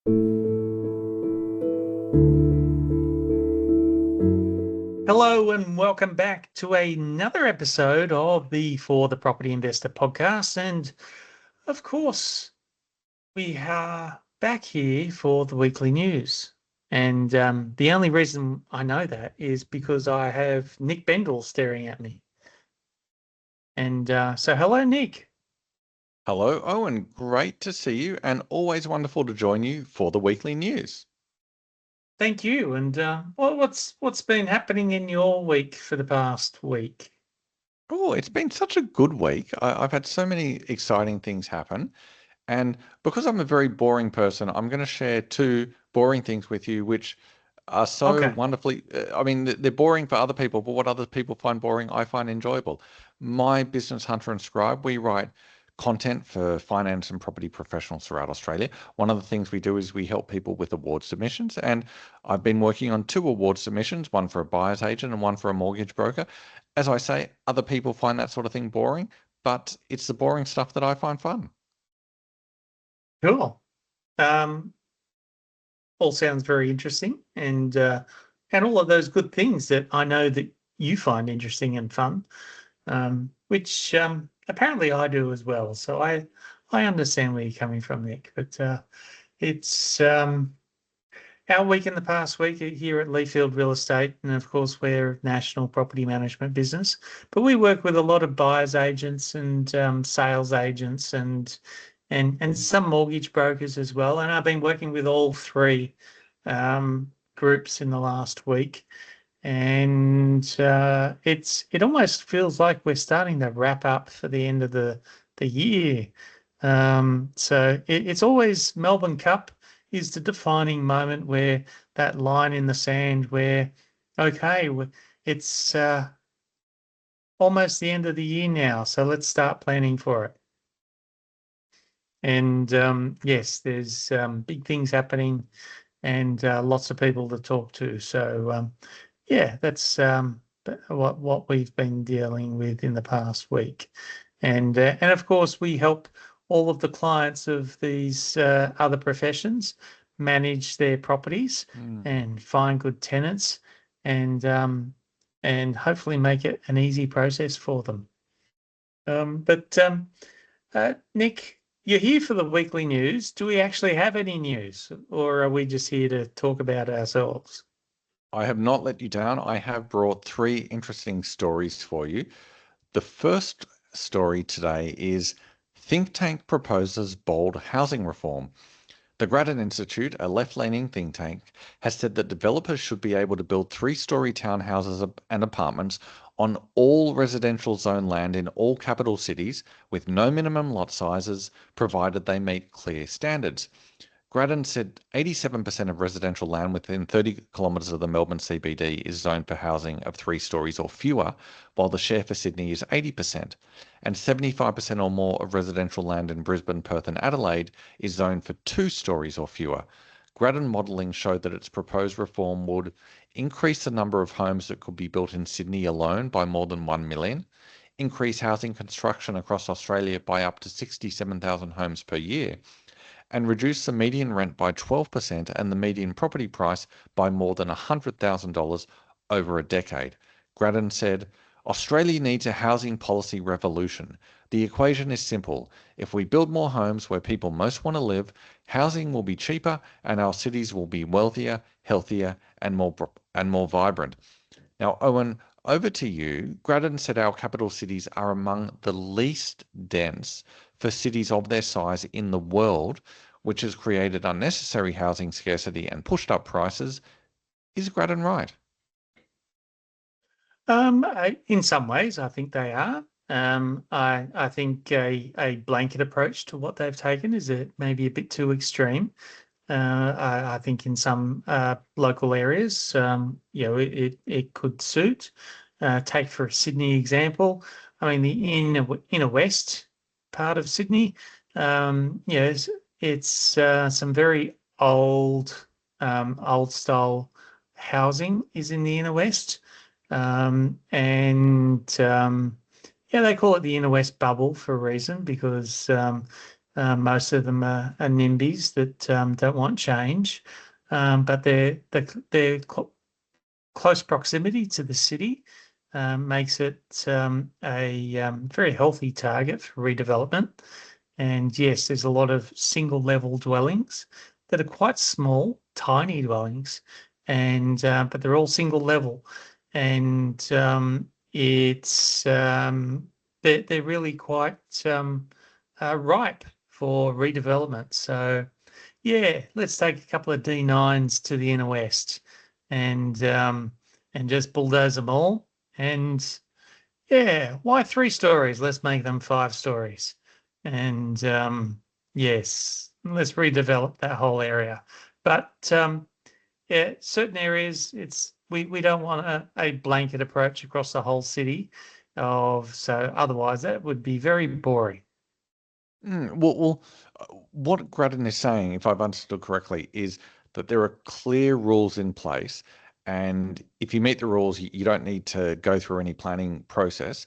Hello and welcome back to another episode of the For the Property Investor podcast. And of course, we are back here for the weekly news. And the only reason I know that is because I have Nick Bendel staring at me. And so hello, Nick. Hello, Owen. Great to see you and always wonderful to join you for the weekly news. Thank you. And what's been happening in your week for the past week? Oh, it's been such a good week. I've had so many exciting things happen. And because I'm a very boring person, I'm going to share two boring things with you, which are so Okay. wonderfully, they're boring for other people, but what other people find boring, I find enjoyable. My business, Hunter and Scribe, we write content for finance and property professionals throughout Australia. One of the things we do is we help people with award submissions. And I've been working on two award submissions, one for a buyer's agent and one for a mortgage broker. As I say, other people find that sort of thing boring, but it's the boring stuff that I find fun. Cool. Um, all sounds very interesting, and all of those good things that I know that you find interesting and fun, which apparently I do as well. So I understand where you're coming from, Nick. But it's our week in the past week here at Leafield Real Estate, and of course we're a national property management business, but we work with a lot of buyers agents and sales agents and some mortgage brokers as well. And I've been working with all three groups in the last week, and it almost feels like we're starting to wrap up for the end of the year. So it's always Melbourne Cup is the defining moment where that line in the sand where, okay, it's almost the end of the year now, so let's start planning for it. And yes, there's big things happening and lots of people to talk to. So yeah, that's what we've been dealing with in the past week. And of course, we help all of the clients of these other professions manage their properties and find good tenants and hopefully make it an easy process for them. But Nick, you're here for the weekly news. Do we actually have any news, or are we just here to talk about ourselves? I have not let you down. I have brought three interesting stories for you. The first story today is Think Tank proposes bold housing reform. The Grattan Institute, a left-leaning think tank, has said that developers should be able to build three-story townhouses and apartments on all residential zone land in all capital cities with no minimum lot sizes, provided they meet clear standards. Grattan said 87% of residential land within 30 kilometres of the Melbourne CBD is zoned for housing of 3 stories or fewer, while the share for Sydney is 80%, and 75% or more of residential land in Brisbane, Perth and Adelaide is zoned for 2 stories or fewer. Grattan modelling showed that its proposed reform would increase the number of homes that could be built in Sydney alone by more than 1 million, increase housing construction across Australia by up to 67,000 homes per year, and reduce the median rent by 12% and the median property price by more than $100,000 over a decade. Grattan said, Australia needs a housing policy revolution. The equation is simple. If we build more homes where people most want to live, housing will be cheaper and our cities will be wealthier, healthier, and more vibrant. Now, Owen, over to you. Grattan said our capital cities are among the least dense for cities of their size in the world, which has created unnecessary housing scarcity and pushed up prices. Is Grattan right? In some ways, I think they are. I think a blanket approach to what they've taken is maybe a bit too extreme. I think in some local areas, it could suit. Take for a Sydney example. I mean, the inner west part of Sydney, it's some very old style housing is in the inner west, and yeah, they call it the inner west bubble for a reason because Most of them are NIMBYs that don't want change, but their close proximity to the city makes it a very healthy target for redevelopment. And yes, there's a lot of single level dwellings that are quite small, tiny dwellings, and but they're all single level, and it's they're really quite ripe for redevelopment. So yeah, let's take a couple of D9s to the inner west and just bulldoze them all. And yeah, why 3 stories? Let's make them 5 stories. And yes, let's redevelop that whole area. But yeah, certain areas, we don't want a blanket approach across the whole city so otherwise that would be very boring. What Grattan is saying, if I've understood correctly, is that there are clear rules in place, and if you meet the rules, you don't need to go through any planning process.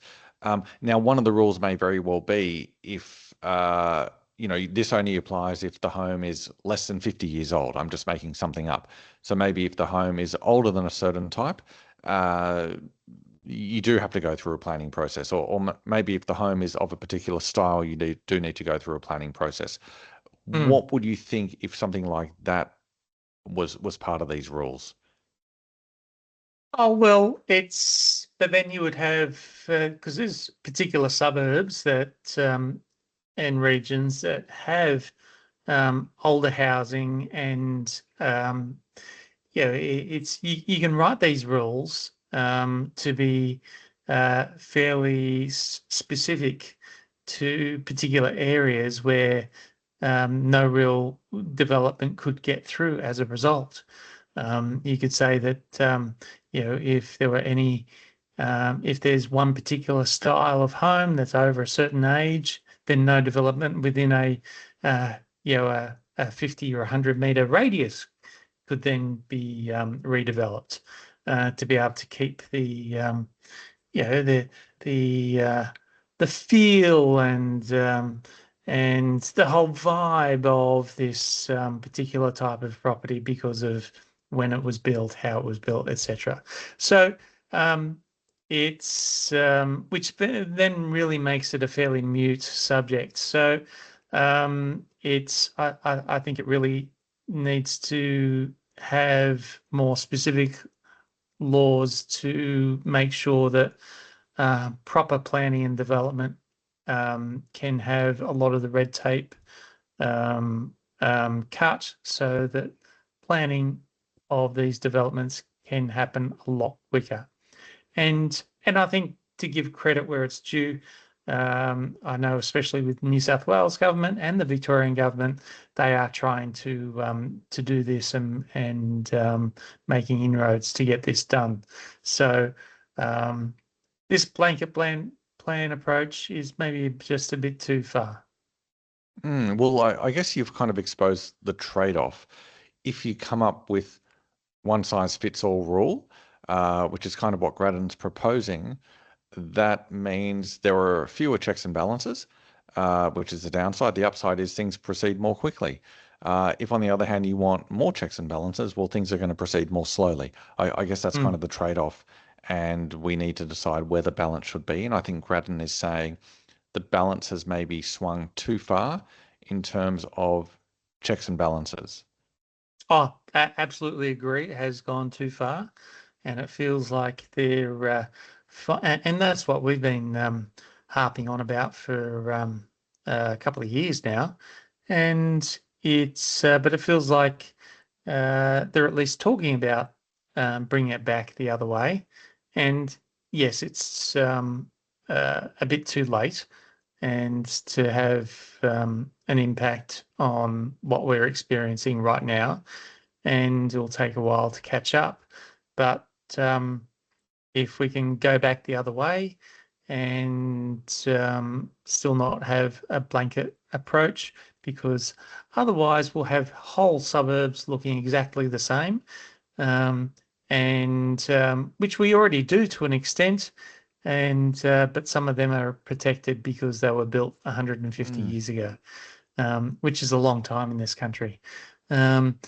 Now, one of the rules may very well be if this only applies if the home is less than 50 years old. I'm just making something up. So maybe if the home is older than a certain type, uh, you do have to go through a planning process, or maybe if the home is of a particular style, you do need to go through a planning process. Mm. What would you think if something like that was part of these rules? Oh, well, but then you would have, because there's particular suburbs and regions that have older housing and you can write these rules to be fairly specific to particular areas where no real development could get through as a result. You could say that if there were if there's one particular style of home that's over a certain age, then no development within uh, a 50 or 100 meter radius could then be redeveloped to be able to keep you know, the the uh, the feel and the whole vibe of this particular type of property because of when it was built, how it was built, etc. So it's which then really makes it a fairly mute subject. So I think it really needs to have more specific laws to make sure that proper planning and development can have a lot of the red tape cut so that planning of these developments can happen a lot quicker. And I think to give credit where it's due, I know especially with New South Wales government and the Victorian government, they are trying to do this and making inroads to get this done. So um, this blanket plan approach is maybe just a bit too far. Well, I guess you've kind of exposed the trade-off. If you come up with one size fits all rule, which is kind of what Grattan's proposing, that means there are fewer checks and balances, which is the downside. The upside is things proceed more quickly. If, on the other hand, you want more checks and balances, well, things are going to proceed more slowly. I guess that's kind Mm. of the trade-off, and we need to decide where the balance should be. And I think Grattan is saying the balance has maybe swung too far in terms of checks and balances. Oh, absolutely agree. It has gone too far, and it feels like and that's what we've been harping on about for a couple of years now. And but it feels like they're at least talking about bringing it back the other way. And yes, it's a bit too late and to have an impact on what we're experiencing right now. And it'll take a while to catch up. But if we can go back the other way and still not have a blanket approach, because otherwise we'll have whole suburbs looking exactly the same, um, and which we already do to an extent, and but some of them are protected because they were built 150 Mm. years ago. which is a long time in this country. Um,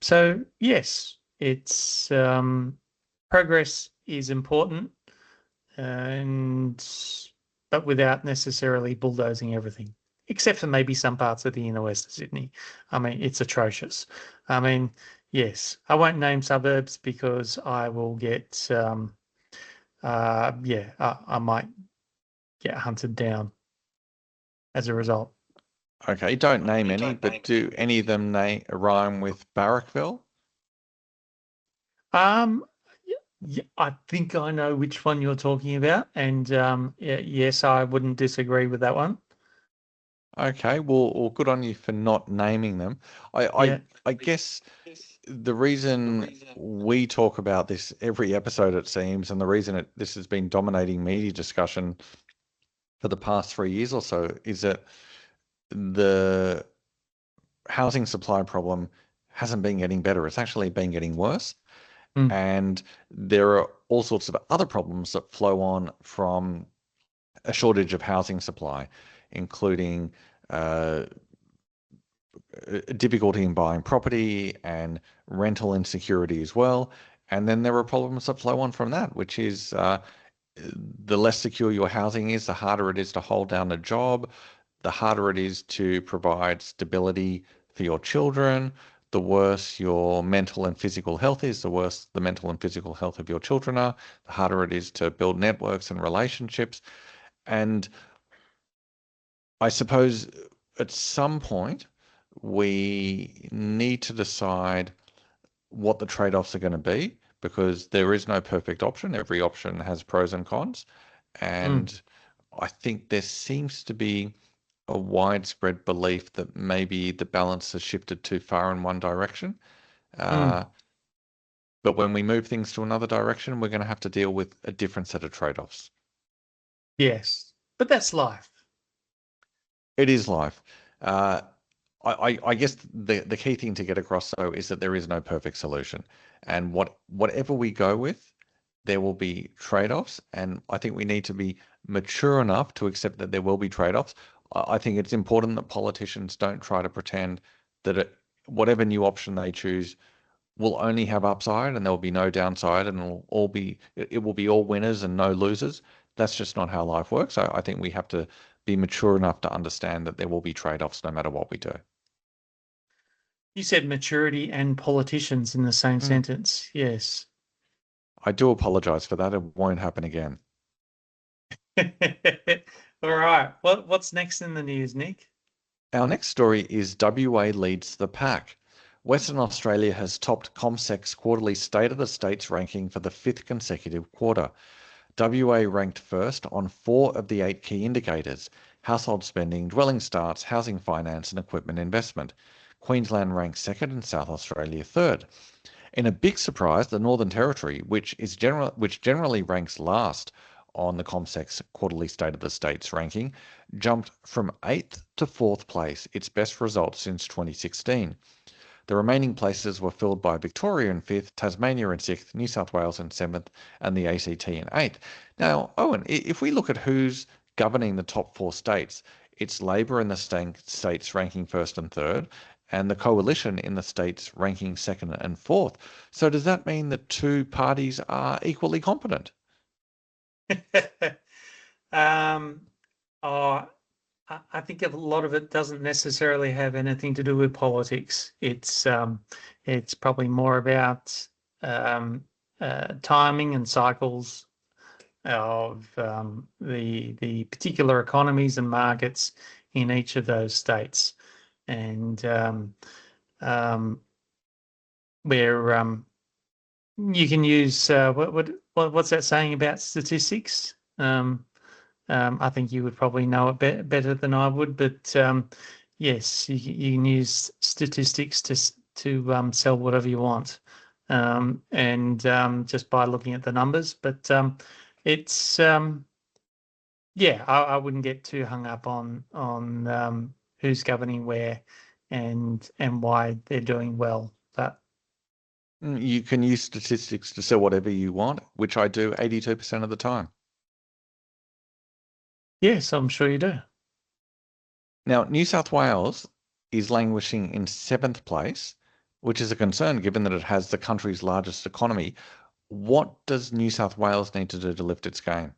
so yes, it's progress is important, and but without necessarily bulldozing everything, except for maybe some parts of the inner west of Sydney. I mean, it's atrocious. I mean, yes, I won't name suburbs because I will get, yeah, I might get hunted down as a result. Okay, don't name any, but do any of them rhyme with Barrackville? Um, yeah, I think I know which one you're talking about, and yes, I wouldn't disagree with that one. Okay, well, good on you for not naming them. I, Yeah. I, I guess the reason we talk about this every episode, it seems, and the reason this has been dominating media discussion for the past 3 years or so, is that the housing supply problem hasn't been getting better. It's actually been getting worse. Mm, And there are all sorts of other problems that flow on from a shortage of housing supply, including uh, difficulty in buying property and rental insecurity as well. And then there are problems that flow on from that, which is the less secure your housing is, the harder it is to hold down a job, the harder it is to provide stability for your children. The worse your mental and physical health is, the worse the mental and physical health of your children are, the harder it is to build networks and relationships. And I suppose at some point we need to decide what the trade-offs are going to be, because there is no perfect option. Every option has pros and cons. mm, And I think there seems to be a widespread belief that maybe the balance has shifted too far in one direction. mm. Uh, but when we move things to another direction, we're going to have to deal with a different set of trade-offs. Yes, but that's life. It is life. Uh, I guess the key thing to get across though is that there is no perfect solution, and whatever we go with, there will be trade-offs, and I think we need to be mature enough to accept that there will be trade-offs. I think it's important that politicians don't try to pretend that whatever new option they choose will only have upside and there will be no downside, and it will be all winners and no losers. That's just not how life works. I think we have to be mature enough to understand that there will be trade-offs no matter what we do. You said maturity and politicians in the same Mm. sentence. Yes. I do apologize for that. It won't happen again. All right. What's next in the news, Nick? Our next story is WA leads the pack. Western Australia has topped ComSec's quarterly State of the States ranking for the fifth consecutive quarter. WA ranked first on 4 of the 8 key indicators: household spending, dwelling starts, housing finance, and equipment investment. Queensland ranked second and South Australia third. In a big surprise, the Northern Territory, which generally ranks last on the ComSec's quarterly State of the States ranking, jumped from 8th to 4th place, its best result since 2016. The remaining places were filled by Victoria in 5th, Tasmania in 6th, New South Wales in 7th, and the ACT in 8th. Now, Owen, if we look at who's governing the top 4 states, it's Labor in the states ranking first and third, and the Coalition in the states ranking second and fourth. So does that mean that two parties are equally competent? Um, oh, I think a lot of it doesn't necessarily have anything to do with politics. It's probably more about um, timing and cycles of the particular economies and markets in each of those states, and um, where you can use what's that saying about statistics? I think you would probably know it better than I would, but yes, you can use statistics to sell whatever you want, and just by looking at the numbers. But it's yeah, I wouldn't get too hung up on who's governing where and why they're doing well. But You can use statistics to sell whatever you want, which I do 82% of the time. yes, I'm sure you do. Now, New South Wales is languishing in seventh place, which is a concern given that it has the country's largest economy. What does New South Wales need to do to lift its game?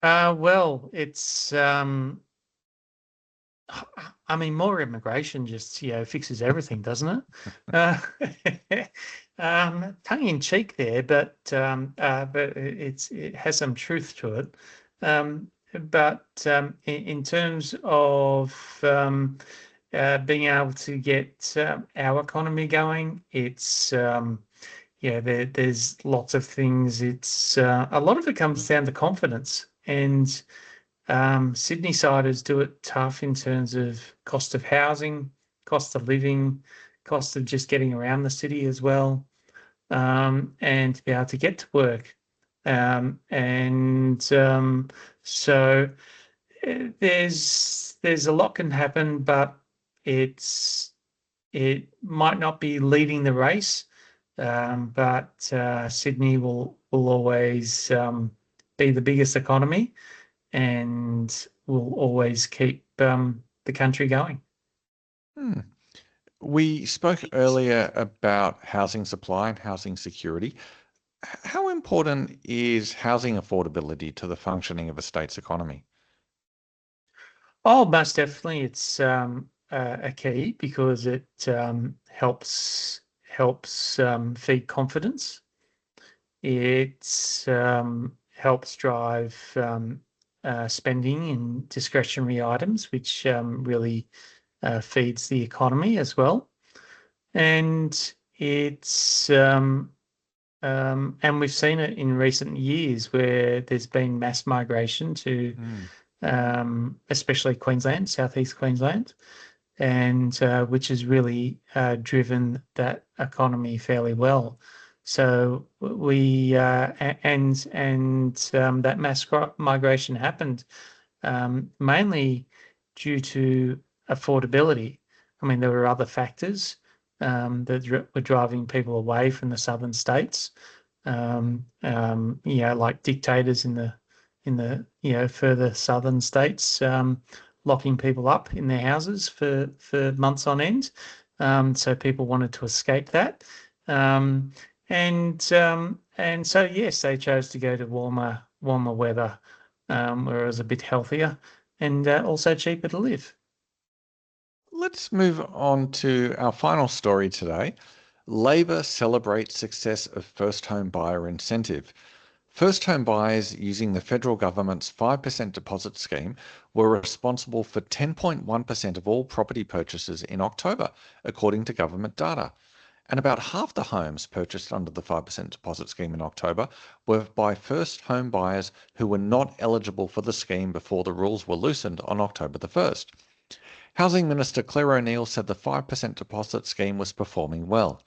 Well, it's I mean, more immigration just fixes everything, doesn't it? Tongue in cheek there, but it has some truth to it. In terms of being able to get our economy going, it's there's lots of things. It's a lot of it comes down to confidence and. Sydney siders do it tough in terms of cost of housing, cost of living, cost of just getting around the city as well, and to be able to get to work. So there's a lot can happen, but it might not be leading the race, but Sydney will always be the biggest economy and will always keep the country going. Hmm. We spoke earlier about housing supply and housing security. How important is housing affordability to the functioning of a state's economy? Oh, most definitely, it's a key because it helps feed confidence. It helps drive spending in discretionary items, which really feeds the economy as well. And it's and we've seen it in recent years where there's been mass migration to especially Queensland, southeast Queensland, and which has really driven that economy fairly well. So we that mass migration happened mainly due to affordability. I mean, there were other factors that were driving people away from the southern states. Like dictators in the further southern states, locking people up in their houses for months on end. So people wanted to escape that. Um, and so yes, they chose to go to warmer weather, where it was a bit healthier and also cheaper to live. Let's move on to our final story today. Labor celebrates success of first home buyer incentive. First home buyers using the federal government's 5% deposit scheme were responsible for 10.1% of all property purchases in October, according to government data. And about half the homes purchased under the 5% deposit scheme in October were by first home buyers who were not eligible for the scheme before the rules were loosened on October the 1st. Housing Minister Claire O'Neil said the 5% deposit scheme was performing well.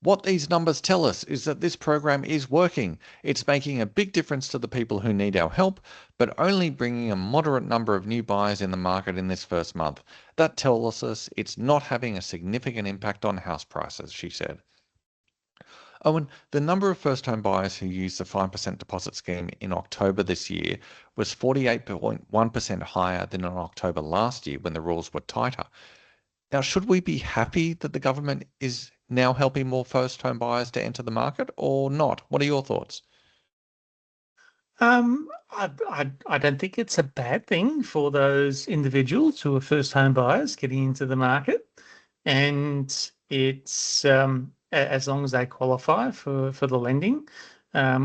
What these numbers tell us is that this program is working. It's making a big difference to the people who need our help, but only bringing a moderate number of new buyers in the market in this first month. That tells us it's not having a significant impact on house prices, she said. Owen, the number of first-home buyers who used the 5% deposit scheme in October this year was 48.1% higher than in October last year when the rules were tighter. Now, should we be happy that the government is now helping more first-home buyers to enter the market or not? What are your thoughts? I don't think it's a bad thing for those individuals who are first home buyers getting into the market, and it's as long as they qualify for the lending,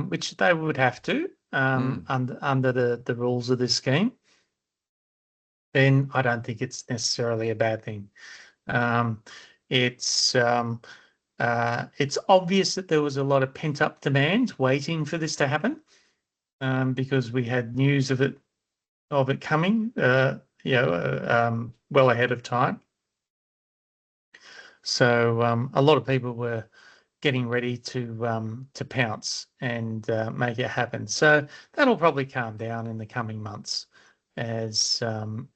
which they would have to under the rules of this scheme. Then I don't think it's necessarily a bad thing. Um, it's it's obvious that there was a lot of pent up demand waiting for this to happen, because we had news of it coming, well ahead of time. So a lot of people were getting ready to pounce and make it happen. So that'll probably calm down in the coming months as the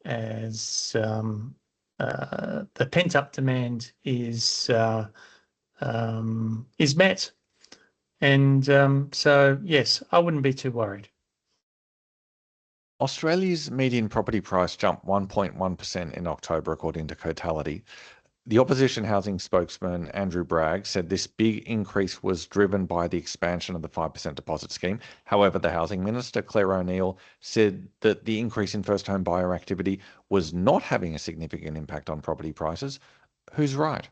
pent up demand is met. And so yes, I wouldn't be too worried. Australia's median property price jumped 1.1% in October, according to Cotality. The opposition housing spokesman, Andrew Bragg, said this big increase was driven by the expansion of the 5% deposit scheme. However, the housing minister, Claire O'Neill, said that the increase in first home buyer activity was not having a significant impact on property prices. Who's right?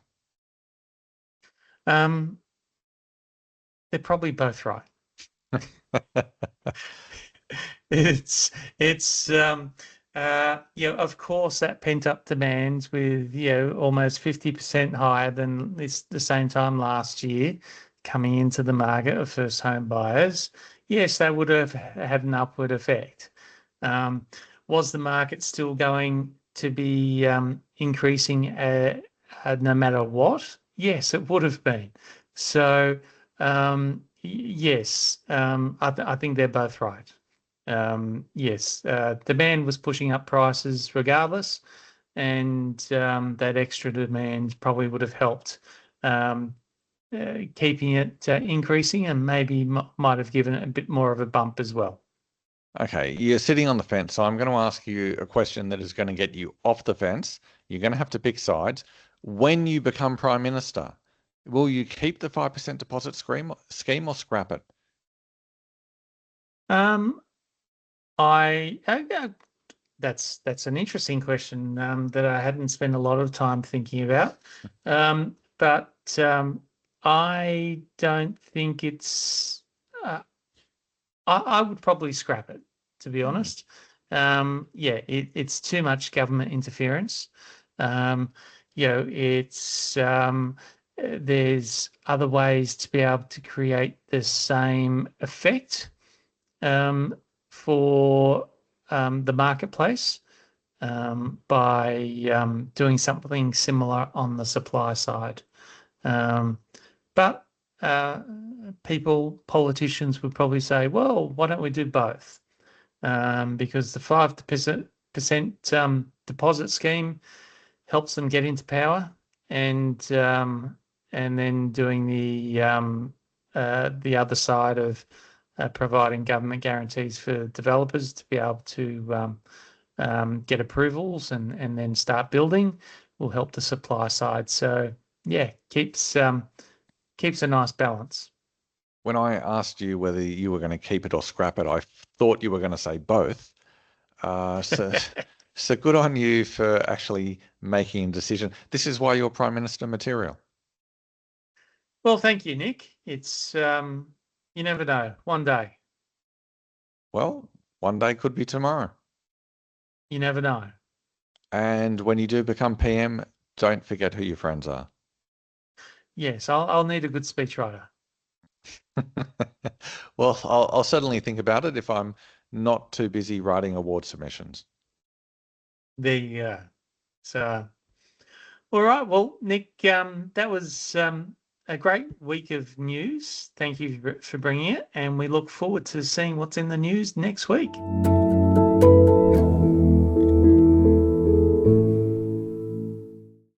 They're probably both right. It's of course that pent up demand with almost 50% higher than the same time last year coming into the market of first home buyers. Yes, that would have had an upward effect. Was the market still going to be increasing no matter what? Yes, it would have been. So yes, I think they're both right. Yes, demand was pushing up prices regardless, and that extra demand probably would have helped keeping it increasing, and maybe might have given it a bit more of a bump as well. Okay, you're sitting on the fence, so I'm going to ask you a question that is going to get you off the fence. You're going to have to pick sides. When you become Prime Minister, will you keep the 5% deposit scheme or scrap it? That's an interesting question that I hadn't spent a lot of time thinking about. But I don't think it's. I would probably scrap it, to be honest. It's too much government interference. It's there's other ways to be able to create the same effect for the marketplace by doing something similar on the supply side. But politicians would probably say, well, why don't we do both? Because the 5% deposit scheme helps them get into power, and then doing the other side of providing government guarantees for developers to be able to get approvals and then start building will help the supply side. So yeah, keeps a nice balance. When I asked you whether you were going to keep it or scrap it, I thought you were going to say both. So good on you for actually making a decision. This is why you're Prime Minister material. Well, thank you, Nick. It's you never know. One day. Well, one day could be tomorrow. You never know. And when you do become PM, don't forget who your friends are. Yes, I'll need a good speechwriter. Well, I'll certainly think about it if I'm not too busy writing award submissions. There you go. So, all right. Well, Nick, that was a great week of news. Thank you for bringing it, and we look forward to seeing what's in the news next week.